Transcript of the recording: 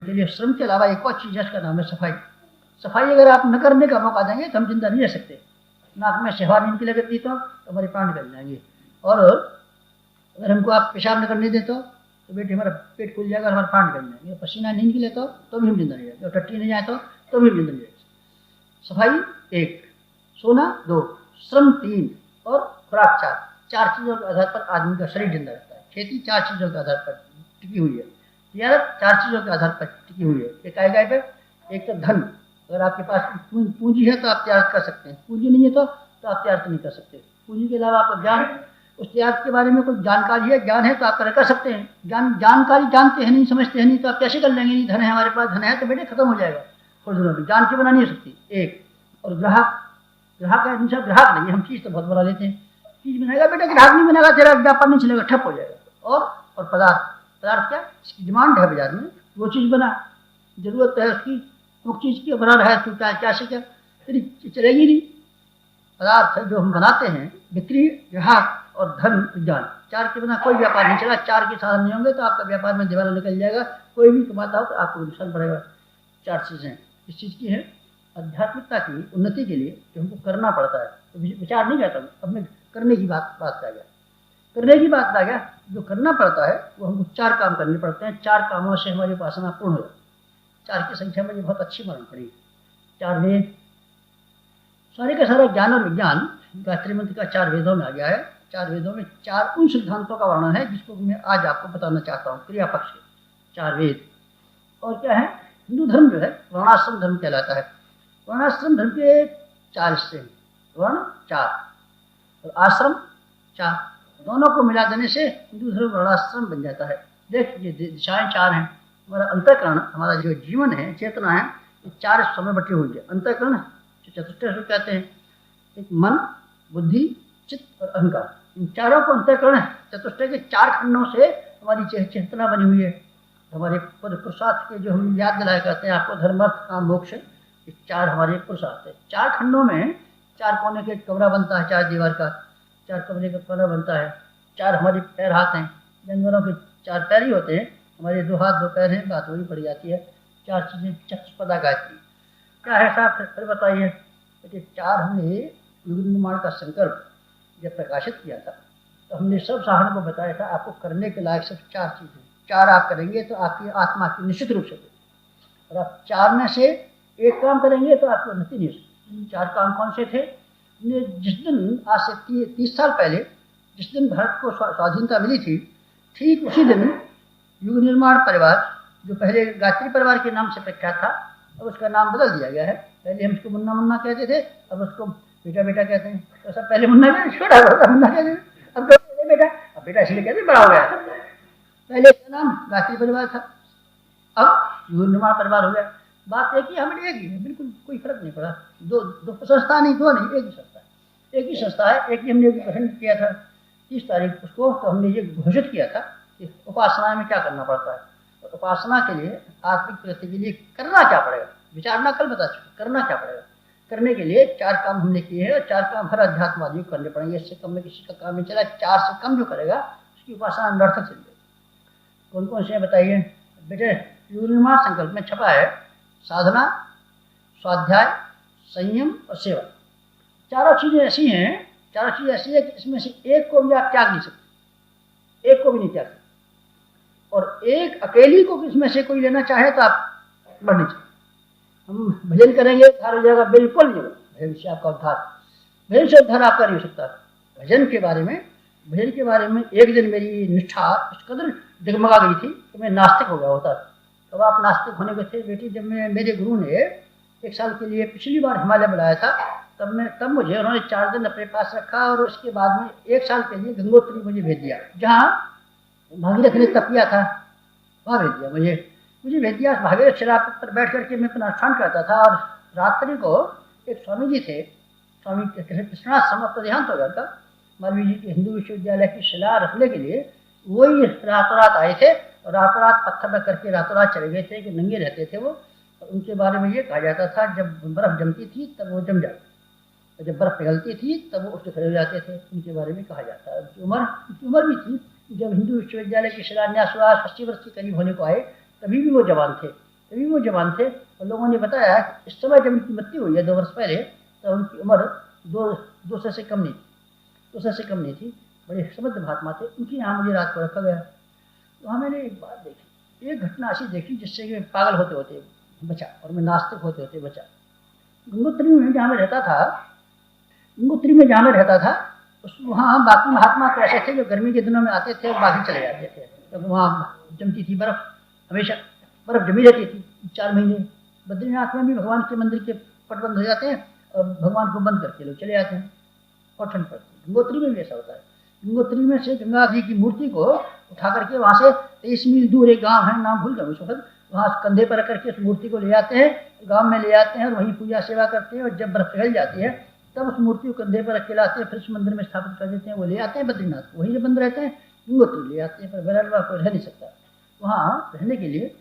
के लिए श्रम के अलावा एक और चीज़ है, उसका नाम है सफाई। सफाई अगर आप न करने का मौका देंगे तो हम जिंदा नहीं रह सकते। नाक में शहवा नींद की लगत दी तो हमारे प्राण निकल जाएंगे। और अगर हमको आप पेशाब न करने दें तो बेटे हमारा पेट खुल जाएगा, हमारे प्राण निकल जाएंगे। पसीना नींद के लिए तो भी हम जिंदा नहीं रहेंगे। और टट्टी नहीं जाए तो भी हम जिंदा नहीं रहेंगे। सफाई 1, सोना 2, श्रम 3 और खुराक 4। 4 चीज़ों के आधार पर आदमी का शरीर जिंदा रहता है। खेती 4 चीज़ों के आधार पर टिकी हुई है। तिजारत 4 चीज़ों के आधार पर टिकी हुई है। एक आएगा पर एक तो धन, अगर आपके पास पूंजी है तो आप तिजारत कर सकते हैं, पूंजी नहीं है तो आप तिजारत नहीं कर सकते। पूंजी के अलावा आपका ज्ञान, उस तिजारत के बारे में कोई जानकारी है, ज्ञान है तो आप कर सकते हैं। जानकारी जानते हैं नहीं, समझते हैं नहीं तो आप कैसे कर लेंगे? नहीं धन है हमारे पास, धन है तो बेटे खत्म हो जाएगा थोड़ी दिनों में, जान के बना नहीं हो सकती। एक और ग्राहक है, दूसरा ग्राहक नहीं, हम चीज़ तो बहुत बना लेते हैं। चीज़ बनाएगा बेटा, ग्राहक नहीं बनेगा तेरा व्यापार नहीं चलेगा, ठप हो जाएगा। और पदार्थ क्या, इसकी डिमांड है बाजार में, वो चीज़ बना, जरूरत है उसकी, वो चीज़ की बना रहा है तो क्या से क्या तेरी चलेगी नहीं। पदार्थ जो हम बनाते हैं, बिक्री, ग्राहक और धन, विज्ञान, 4 के बिना कोई व्यापार नहीं चला। 4 के साधन नहीं होंगे तो आपका व्यापार में दिवाला निकल जाएगा। कोई भी कमाता हो तो आपको नुकसान पड़ेगा। 4 चीज़ें इस चीज़ की है। आध्यात्मिकता की उन्नति के लिए जो हमको करना पड़ता है, तो विचार नहीं करता हूँ, अब मैं करने की बात आ गया। करने की बात आ गया, जो करना पड़ता है वो हमको 4 काम करने पड़ते हैं। 4 कामों से हमारी उपासना पूर्ण हो जाती है। 4 की संख्या मुझे बहुत अच्छी मालूम पड़ी। 4 वेद, सारे का सारा ज्ञान और विज्ञान गायत्री मंत्र का 4 वेदों में आ गया है। 4 वेदों में 4 उन सिद्धांतों का वर्णन है जिसको मैं आज आपको बताना चाहता हूँ। क्रिया पक्ष के 4 वेद। और क्या है, हिंदू धर्म जो है वर्णाश्रम धर्म कहलाता है। वर्णाश्रम धर्म के 4 हिस्से हैं, वर्ण 4 और आश्रम 4, दोनों को मिला देने से हिंदू धर्म वर्णाश्रम बन जाता है। देखिए दिशाएं 4 हैं। हमारा अंतःकरण, हमारा जो जीवन है, चेतना है, ये 4 हिस्सों में बटी हुई है। अंतःकरण चतुष्टय कहते हैं, एक मन, बुद्धि, चित्त और अहंकार। इन चारों को अंतःकरण चतुष्टय के 4 खंडों से हमारी चेतना बनी हुई है। हमारे पुरुषार्थ के जो हम याद दिलाया करते हैं आपको, धर्म अर्थ काम मोक्ष, ये 4 हमारे पुरुषार्थ है। 4 खंडों में 4 कोने के कमरा बनता है, 4 दीवार का 4 कमरे का कोना बनता है। 4 हमारे पैर हाथ हैं, जानवरों के 4 पैर ही होते हैं, हमारे 2 हाथ 2 पैर हैं, बात वही पड़ जाती है। 4 चीज़ें चतुष्पदा गायत्री क्या है साहब, फिर बताइए। 4 हमने युग निर्माण का संकल्प जब प्रकाशित किया था तो हमने सब साधनों को बताया था, आपको करने के लायक सिर्फ 4 चीज़ें। 4 आप करेंगे तो आपकी आत्मा की निश्चित रूप से, और आप 4 में से एक काम करेंगे तो आपको उन्नति नहीं हो सकती। 4 काम कौन से थे? जिस दिन, आज से 30 साल पहले, जिस दिन भारत को स्वाधीनता मिली थी, ठीक उसी दिन युग निर्माण परिवार, जो पहले गायत्री परिवार के नाम से प्रख्यात था, अब उसका नाम बदल दिया गया है। पहले हम उसको मुन्ना मुन्ना कहते थे, अब उसको बेटा बेटा कहते हैं। तो सब पहले मुन्ना में छोटा होता, मुन्ना कहते थे, अब बेटा, अब बेटा इसलिए कहते बड़ा हो गया। पहले इसका नाम गायत्री परिवार था, अब युग निर्माण परिवार हो गया। बात एक ही, हमें एक ही है, बिल्कुल कोई फर्क नहीं पड़ा। दो संस्था नहीं, 2 नहीं, एक ही संस्था, एक ही संस्था है। एक ही हमने गठन किया था 30 तारीख उसको, तो हमने ये घोषित किया था कि उपासना में क्या करना पड़ता है। और उपासना के लिए, आत्मिक प्रगति के लिए करना क्या पड़ेगा, विचारना कल बता चुका, करना क्या पड़ेगा। करने के लिए 4 काम हमने किए हैं, और 4 काम हर अध्यात्मवादी को करने पड़ेंगे। इससे कम में किसी का काम नहीं चला। 4 से कम जो करेगा उसकी उपासना निरर्थक चल जाएगी। कौन कौन से बताइए बेटे? युग निर्माण संकल्प में छपा है साधना, स्वाध्याय, संयम और सेवा। 4 चीज़ें ऐसी हैं, 4 चीज़ें ऐसी है कि इसमें से एक को भी आप त्याग नहीं सकते, एक को भी नहीं त्याग सकते। और एक अकेली को इसमें से कोई लेना चाहे तो आप बढ़नी चाहिए। हम भजन करेंगे उद्धार हो जाएगा, बिल्कुल नहीं होगा। भजन से आपका उद्धार, भजन से उद्धार आपका नहीं हो सकता। भजन के बारे में एक दिन मेरी निष्ठा इस कदर डगमगा गई थी कि मैं नास्तिक हो गया होता। तब आप नास्तिक होने के थे बेटी, जब मेरे गुरु ने 1 साल के लिए पिछली बार हिमालय बुलाया था, तब मुझे उन्होंने 4 दिन अपने पास रखा, और उसके बाद में 1 साल के लिए गंगोत्री मुझे भेज दिया, जहाँ भागीरथ ने तप किया था, वहाँ भेज दिया मुझे भेज दिया। भागीरथ शराब पर बैठ करके मैं अपना अनुष्ठान करता था, और रात्रि को एक स्वामी जी थे, स्वामी कृष्णाश्रम, अब तो देहांत हो गया था, मालवीय जी के हिंदू विश्वविद्यालय की सलाह रखने के लिए वही रातों रात आए थे, और रातों रात पत्थर रख करके रातों रात चले गए थे कि नंगे रहते थे वो। और उनके बारे में ये कहा जाता था, जब बर्फ़ जमती थी तब वो जम जाते, और जब बर्फ़ पिघलती थी तब वो उठ के खड़े हो जाते थे। उनके बारे में कहा जाता है। उनकी उम्र भी थी, जब हिंदू विश्वविद्यालय की शिलान्यास हुआ 80 वर्ष के करीब होने को आए, तभी भी वो जवान थे। तभी वो जवान थे। और लोगों ने बताया कि इस समय जब उनकी मृत्यु हुई है 2 वर्ष पहले, तो उनकी उम्र 200 से कम नहीं थी, 200 से कम नहीं थी। बड़े समृद्ध महात्मा थे। उनकी यहाँ मुझे रात को रखा गया। वहाँ मैंने एक बात देखी, एक घटना ऐसी देखी जिससे कि मैं पागल होते होते बचा और मैं नास्तिक होते होते बचा। गंगोत्री में जहाँ मैं रहता था, गंगोत्री में जहाँ मैं रहता था, वहाँ बाकी महात्मा तो ऐसे थे जो गर्मी के दिनों में आते थे और बाकी चले जाते थे। तो वहाँ जमती थी बर्फ, हमेशा बर्फ जमी रहती थी 4 महीने। बद्रीनाथ में भी भगवान के मंदिर के पट बंद हो जाते हैं और भगवान को बंद करके लोग चले जाते हैं और ठंड पड़ती है। गंगोत्री में भी ऐसा होता है। गंगोत्री में से गंगा जी की मूर्ति को उठा करके वहाँ से 23 मील दूर एक गांव है, नाम भूल गया उस वक्त, वहाँ कंधे पर रख करके उस मूर्ति को ले आते हैं, गांव में ले आते हैं और वहीं पूजा सेवा करते हैं। और जब बर्फ पिघल जाती है तब उस मूर्ति को कंधे पर रख के लाते हैं, फिर उस मंदिर में स्थापित कर देते हैं। वो ले आते हैं बद्रीनाथ, वहीं जो बंद रहते हैं, गंगोत्री ले आते हैं। पर बहरहाल वहाँ कोई रह नहीं सकता। वहाँ रहने के लिए